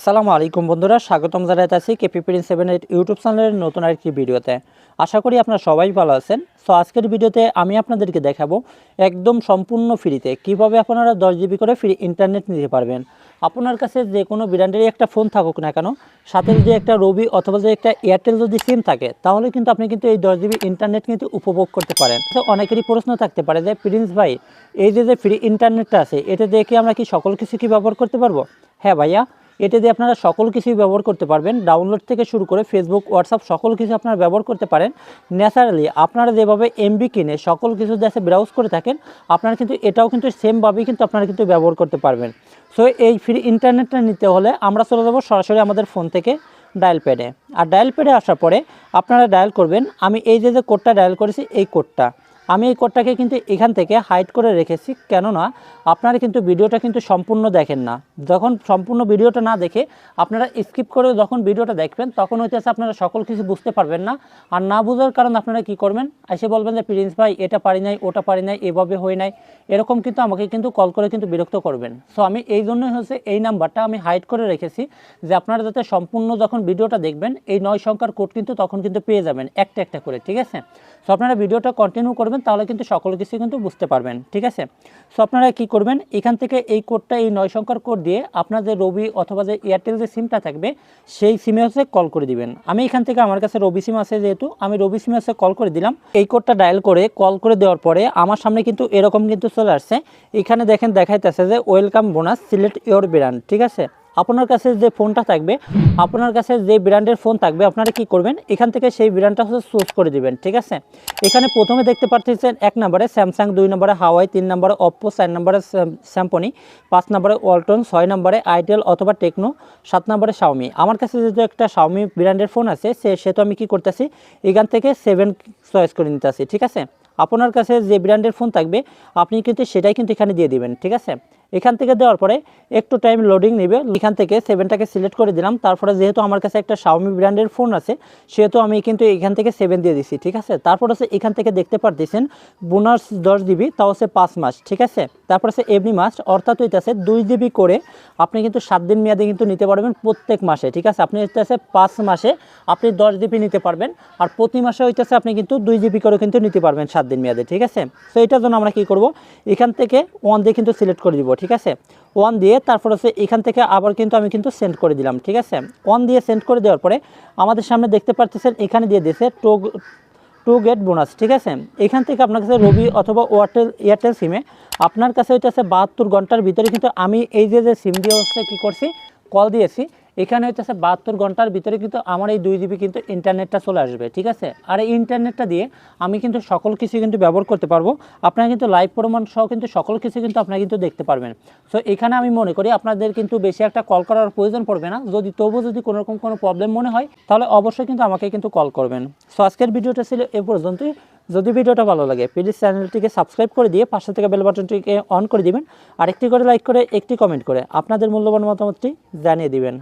আসসালামু আলাইকুম বন্ধুরা, স্বাগতম জানাইতেছি কেপি প্রিন্স 78 ইউটিউব চ্যানেলের নতুন আরেকটি ভিডিওতে। আশা করি আপনারা সবাই ভালো আছেন। সো আজকের ভিডিওতে আমি আপনাদেরকে দেখাবো একদম সম্পূর্ণ ফ্রিতে কিভাবে আপনারা 10 জিবি করে ফ্রি ইন্টারনেট নিতে পারবেন। আপনার কাছে যে কোনো ব্র্যান্ডেরই একটা ফোন থাকুক না কেন, সাথে যদি একটা রবি অথবা যে একটা এয়ারটেল যদি সিম থাকে, তাহলে কিন্তু আপনি কিন্তু এই 10 জিবি ইন্টারনেট কিন্তু উপভোগ করতে পারেন। তো অনেকেরই প্রশ্ন থাকতে পারে যে প্রিন্স ভাই, এই যে ফ্রি ইন্টারনেটটা আছে, এটা দিয়ে কি আমরা কি সকল কিছু কি ব্যবহার করতে পারবো? হ্যাঁ ভাইয়া, এটা দিয়ে আপনারা সকল কিছুই ব্যবহার করতে পারবেন। ডাউনলোড থেকে শুরু করে ফেসবুক, হোয়াটসঅ্যাপ সকল কিছু আপনারা ব্যবহার করতে পারেন। ন্যাচারালি আপনারা যেভাবে এমবি কিনে সকল কিছু দেশে ব্রাউজ করে থাকেন, আপনারা কিন্তু এটাও কিন্তু সেমভাবেই কিন্তু আপনারা কিন্তু ব্যবহার করতে পারবেন। সো এই ফ্রি ইন্টারনেটটা নিতে হলে আমরা চলে যাবো সরাসরি আমাদের ফোন থেকে ডায়াল প্যাডে। আর ডায়াল প্যাডে আসার পরে আপনারা ডায়াল করবেন, আমি এই যে কোডটা ডায়াল করেছি এই কোডটা, আমি এই কোডটাকে কিন্তু এখান থেকে হাইড করে রেখেছি, কেননা আপনারা কিন্তু ভিডিওটা কিন্তু সম্পূর্ণ দেখেন না। যখন সম্পূর্ণ ভিডিওটা না দেখে আপনারা স্কিপ করে যখন ভিডিওটা দেখবেন, তখন হইতেছে আপনারা সকল কিছু বুঝতে পারবেন না। আর না বোঝার কারণ আপনারা কি করবেন, এসে বলবেন যে প্রিন্স ভাই এটা পারি নাই, ওটা পারি নাই, এভাবে হয় নাই, এরকম কিন্তু আমাকে কিন্তু কল করে কিন্তু বিরক্ত করবেন। সো আমি এই জন্যই হচ্ছে এই নাম্বারটা আমি হাইড করে রেখেছি, যে আপনারা যাতে সম্পূর্ণ যখন ভিডিওটা দেখবেন এই 9 সংখ্যার কোড কিন্তু তখন কিন্তু পেয়ে যাবেন একটা একটা করে, ঠিক আছে? সো আপনারা ভিডিওটা কন্টিনিউ করবেন, তাহলে কিন্তু সকল কিছু কিন্তু বুঝতে পারবেন, ঠিক আছে? সো আপনারা কি করবেন, এখান থেকে এই কোডটা, এই 9 সংখ্যার কোড দিয়ে আপনার যে রবি অথবা যে এয়ারটেল যে সিমটা থাকবে সেই সিমে হচ্ছে কল করে দিবেন। আমি এখান থেকে, আমার কাছে রবি সিম আছে যেহেতু, আমি রবি সিমে হচ্ছে কল করে দিলাম। এই কোডটা ডায়াল করে কল করে দেওয়ার পরে আমার সামনে কিন্তু এরকম কিন্তু চলে আসছে। এখানে দেখেন দেখাইতেছে যে welcome bonus select your brand, ঠিক আছে? আপনার কাছে যে ফোনটা থাকবে, আপনার কাছে যে ব্র্যান্ডের ফোন থাকবে, আপনারা কি করবেন, এখান থেকে সেই ব্র্যান্ডটা হচ্ছে চুজ করে দিবেন, ঠিক আছে? এখানে প্রথমে দেখতে পাচ্ছেন 1 নম্বরে স্যামসাং, 2 নম্বরে হাওয়াই, 3 নম্বরে অপ্পো, 4 নম্বরে স্যামসং, 5 নম্বরে ওয়ালটন, 6 নম্বরে আইটেল অথবা টেকনো, 7 নম্বরে শাওমি। আমার কাছে যেহেতু একটা শাওমি ব্র্যান্ডের ফোন আছে, সেহেতু আমি কি করতেছি, এখান থেকে 7 চয়েস করে নিতেছি, ঠিক আছে? আপনার কাছে যে ব্র্যান্ডের ফোন থাকবে আপনি কিন্তু সেটাই কিন্তু এখানে দিয়ে দিবেন, ঠিক আছে? এখান থেকে দেওয়ার পরে একটু টাইম লোডিং নেবে। এখান থেকে 7টাকে সিলেক্ট করে দিলাম। তারপরে যেহেতু আমার কাছে একটা শাওমি ব্র্যান্ডের ফোন আছে, সেহেতু আমি কিন্তু এখান থেকে 7 দিয়ে দিচ্ছি, ঠিক আছে? তারপর হচ্ছে এখান থেকে দেখতে পারতেছেন বোনাস 10 জিবি, তাও হচ্ছে 5 মাস, ঠিক আছে? তারপর হচ্ছে এভরি মাস, অর্থাৎ হইতেছে 2 জিবি করে আপনি কিন্তু 7 দিন মেয়াদে কিন্তু নিতে পারবেন প্রত্যেক মাসে, ঠিক আছে? আপনি হইতেছে 5 মাসে আপনি 10 জিবি নিতে পারবেন, আর প্রতি মাসে হইতেছে আপনি কিন্তু 2 জিবি করে কিন্তু নিতে পারবেন 7 দিন মেয়াদে, ঠিক আছে? সো এটার জন্য আমরা কি করব, এখান থেকে 1 দিয়ে কিন্তু সিলেক্ট করে দিব, ঠিক আছে? 1 দিয়ে তারপর হচ্ছে এখান থেকে আবার কিন্তু আমি কিন্তু সেন্ড করে দিলাম, ঠিক আছে? 1 দিয়ে সেন্ড করে দেওয়ার পরে আমাদের সামনে দেখতে পাচ্ছেন এখানে দিয়ে দিয়েছে টু গেট বোনাস, ঠিক আছে? এখান থেকে আপনার কাছে রবি অথবা এয়ারটেল সিমে আপনার কাছে হইতেছে 72 ঘন্টার ভিতরে কিন্তু আমি এই যে সিম দিয়ে হচ্ছে কী করছি, কল দিয়েছি, এখানে হইতেছে 72 ঘন্টার ভিতরে কিন্তু আমার এই 2 জিবি কিন্তু ইন্টারনেটটা চলে আসবে, ঠিক আছে? আর এই ইন্টারনেটটা দিয়ে আমি কিন্তু সকল কিছু কিন্তু ব্যবহার করতে পারবো। আপনারা কিন্তু লাইভ প্রমাণ সহ কিন্তু সকল কিছু কিন্তু আপনারা কিন্তু দেখতে পারবেন। সো এখানে আমি মনে করি আপনাদের কিন্তু বেশি একটা কল করার প্রয়োজন পড়বে না। যদি কোনো রকম কোনো প্রবলেম মনে হয়, তাহলে অবশ্যই কিন্তু আমাকে কিন্তু কল করবেন। সো আজকের ভিডিওটা ছিল এ পর্যন্তই। যদি ভিডিওটা ভালো লাগে প্লিজ চ্যানেলটিকে সাবস্ক্রাইব করে দিয়ে পাশে থেকে বেল বাটনটিকে অন করে দিবেন, আর একটি করে লাইক করে একটি কমেন্ট করে আপনাদের মূল্যবান মতামতটি জানিয়ে দিবেন।